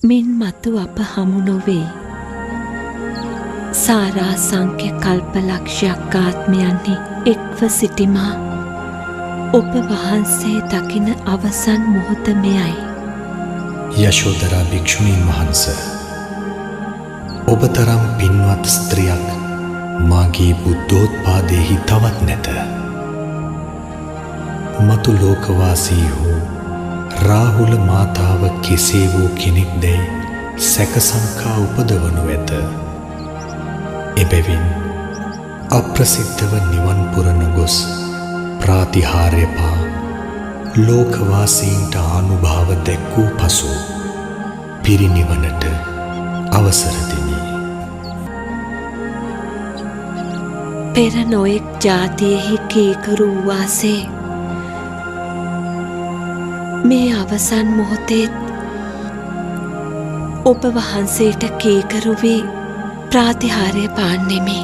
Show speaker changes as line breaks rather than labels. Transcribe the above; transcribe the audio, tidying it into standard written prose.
මින් මතු අප හමු නොවේ. සාරා සංඛ්‍ය කල්පලක්ෂයක් ආත්මයන්හි එක්ව සිටිමා ඔබ වහන්සේ දකින අවසන් මොහොත මෙයයි.
යශෝදරා භික්ෂුණීන් වහන්ස, ඔබ තරම් පින්වත් ස්ත්‍රියක් මාගේ බුද්ධෝත්පාදයෙහි තවත් නැත. මතු ලෝකවාසී වූ රාහුල මාතාව කෙසේ වූ කෙනෙක්දැයි සැකසංකා උපදවනු ඇත. එබැවින් අප්‍රසිද්ධව නිවන් පුරන ගොස් ප්‍රාතිහාර්ය පා ලෝකවාසීන්ට ආනුභාව දැක්වූ පසු පිරිනිවනට අවසර දෙමි.
පෙර නොයෙක් ජාතියෙහි කීකරු වූවාසේ මේ අවසන් මොහොතේත් ඔබ වහන්සේට කීකරු වී ප්‍රාතිහාර්ය පාන්නෙමි.